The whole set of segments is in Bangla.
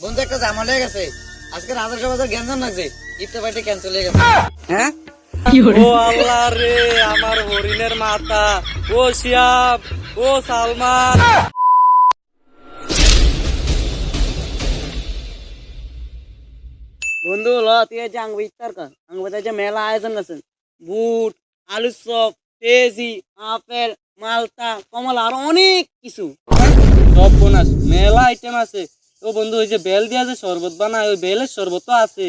বন্ধু একটা ঝামেলা হয়ে গেছে। আজকে রাজার বাজার গ্যাঞ্জাম লাগছে, ইফতার পার্টি ক্যান্সেল হয়ে গেছে। হ্যাঁ ও আল্লাহ রে, আমার হরিণের মাথা। ও শিয়াব, ও সালমান। বন্ধু ল তুই যে আঙ্গ ইফতার কর, আঙ্গ যে মেলা আয়োজন আছে, বুট, আলু চপ, পেঁয়াজি, আপেল, মালটা, কমলা আর অনেক কিছু সব বোনাস মেলা আইটেম আছে। ও বন্ধু ওই যে বেল দিয়া যে শরবত বানায়, ওই বেলের শরবত তো আছে।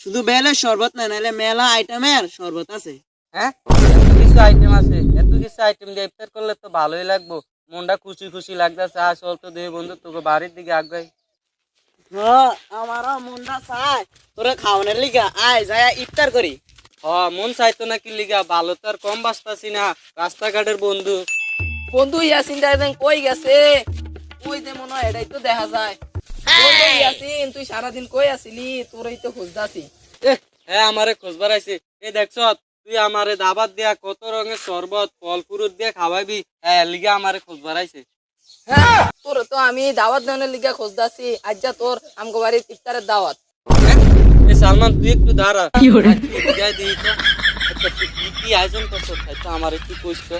শুধু বেলের শরবত না, নাহলে মেলা আইটেমের শরবত আছে। হ্যাঁ এত কিছু আইটেম আছে, এত কিছু আইটেম দিয়ে ইফতার করলে তো ভালোই লাগবো। মনটা খুশি খুশি লাগতেছে। আজ চল তো দেহ বন্ধু, তোকে বাড়ির দিকে আগাই। হ্যাঁ আমারও মনটা চায় তোরা খাওয়ানোর লিগা আয় যায় ইফতার করি। হ্যাঁ মন চাইতো নাকি লিগা, ভালো তো আর কম বাঁচতাছি না রাস্তাঘাটের বন্ধু। বন্ধু ইয়াসিন দাদা কই গেছে? ওই যে মনে হয় এটাই তো দেখা যায়। বন্ধু ইয়াসিন তুই সারাদিন কই আছিলি? তোরই তো খুঁজতাছি। হ্যাঁ আমারে খোঁজবার আইছে। এই দেখছ তুই আমারে দাবাত দিয়া কত রঙের শরবত ফল ফুরুত দিয়ে খাওয়াবি, হ্যাঁ লিগা আমারে খোঁজবার আইছে। হ্যাঁ তোর তো আমি দাওয়াত দেওয়ার লিগা খুঁজতাছি। আজ যা তোর আমগো বাড়ির ইফতারের দাওয়াত। এই সালমান তুই একটু দাঁড়া, দিই তো। আচ্ছা তুই কি কি আয়োজন করছো তো আমার একটু কইস তো।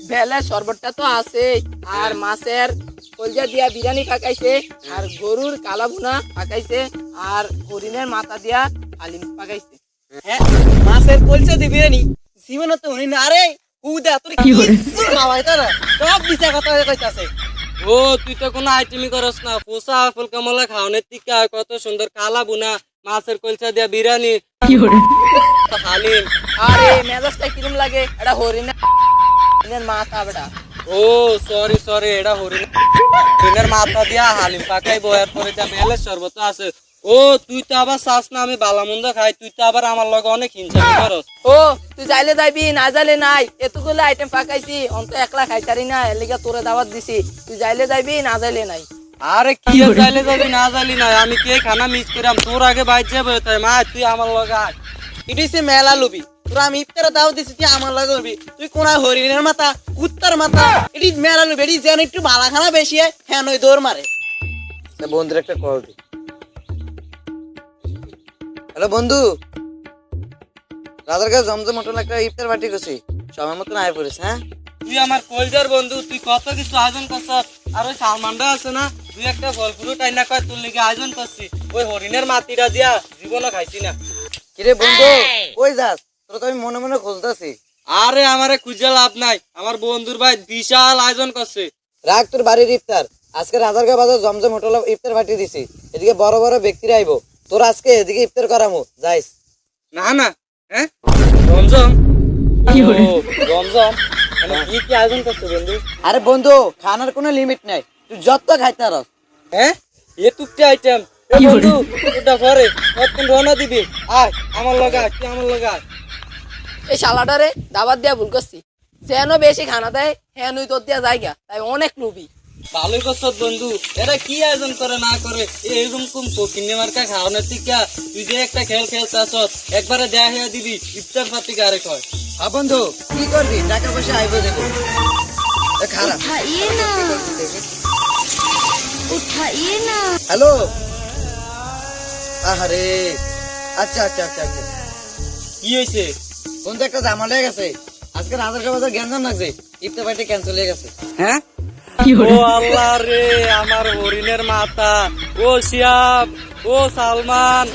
বেলের শরবতটা তো আছে, আর মাছের কলজা দিয়া বিরিয়ানি পাকাইছে, আর গরুর কালা ভুনা পাকাইছে, আর হরিণের মাথা দিয়া হালিম পাকাইছে। হ্যাঁ মাছের কলচা দি বিরিয়ানি জীবনে তো উনি না রে। হুদা তোর কি খাওয়াই তারা সব দিশা কথা কইতাছে। ও তুই তো কোনো আইটেমই করস না, পোষা আপেল কমলা খাওয়ানোর টিকা কত সুন্দর কালা বুনা মাছের কলচা দিয়া বিরিয়ানি হালিম। আরে মেজাজটা কিরম লাগে? এটা হরিণের মাথা বেটা। ও সরি সরি, এটা হরিণের মাথা দিয়া হালিম পাকাই বয়ার পরে যা বেলের শরবত আছে। ও তুই তো আবার চাস না আমি বালামন্দ খাই, তুই তো আবার আমার লগে অনেক হিংসা করস। ও তুই যাইলে যাইবি, না যাইলে নাই। এতগুলো আইটেম পাকাইছি, অন্ত একলা খাইতারি না, এর লিগা তোরে দাওয়াত দিছি। তুই যাইলে যাইবি, না যাইলে নাই। আরে কি চাইলে যাবি না যাইলি না, আমি কে খানা মিস করিলাম তোর আগে বাইর যাবে তাই মা তুই আমার লগে আয়। ইডিসে মেলা লবি তোরা, আমি ইফতারে দাও দিছি, তুই আমার লাগে লবি। তুই কোন হরিণের মাথা কুত্তার মাথা, এটি মেলা লবি। এটি যেন একটু বালাখানা বেশি হয়, হ্যাঁ নই দৌড় মারে। বন্ধুর একটা কল দি। হ্যালো বন্ধু, রাজার কাছে জমজম হোটেল একটা ইফতার পার্টি করছি, সময় মতন আয় পড়িস। হ্যাঁ তুই আমার কলজার বন্ধু, তুই কত কিছু আয়োজন করছ। আর ওই সালমানটা আছে না, তুই একটা ফল ফুরুট আইনা কয় তোর লিগে আয়োজন করছি। ওই হরিণের মাটিটা দিয়া জীবনও খাইছি না। কিরে বন্ধু কই যাস? তোর তো আমি মনে মনে খুঁজতেছি। আরে আমারে খুঁজে লাভ নাই, আমার বন্ধুর ভাই বিশাল আয়োজন করছে। রাখ তোর বাড়ির ইফতার, আজকে রাজারগাঁও বাজার জমজম হোটেল ইফতার পার্টি দিছি। এদিকে বড় বড় ব্যক্তিরা আইবো, তোর আজকে এদিকে ইফতার করামু, যাইস। না না হ্যাঁ জমজম, ও জমজম মানে কি কি আয়োজন করছে বন্ধু? আরে বন্ধু খানার কোনো লিমিট নাই, তুই যত খাইতে পারস। হ্যাঁ এটুকটা আইটেম বন্ধু, ওটা পরে কতক্ষণ রওনা দিবি? আয় আমার লগে আয়, তুই আমার লগে আয়। এই শালাটারে দাওয়াত দিয়া ভুল করছি। যেন বেশি খানা দেয় হ্যাঁ নই তোর দিয়া জায়গা, তাই অনেক লোভী। ভালোই করছ বন্ধু, এরা কি আয়োজন করে না করে এরকম কম পকিনে মার্কা খাওয়ানোর টিকা। তুই যে একটা খেল খেলতাছ একবারে দেয়া হইয়া দিবি ইফতার পাতি গারে কয়। হ্যাঁ বন্ধু কি করবি, টাকা পয়সা আইবো দেখো। খারাপ হ্যালো, আহারে আচ্ছা আচ্ছা আচ্ছা আচ্ছা কি হয়েছে বন্ধু? একটা ঝামেলা হয়ে গেছে, আজকে রাজারগাঁও বাজার গ্যাঞ্জাম লাগছে, ইফতার পার্টি ক্যান্সেল হয়ে গেছে। হ্যাঁ ও আল্লাহ রে, আমার হরিণের মাথা। ও শিয়াব, ও সালমান,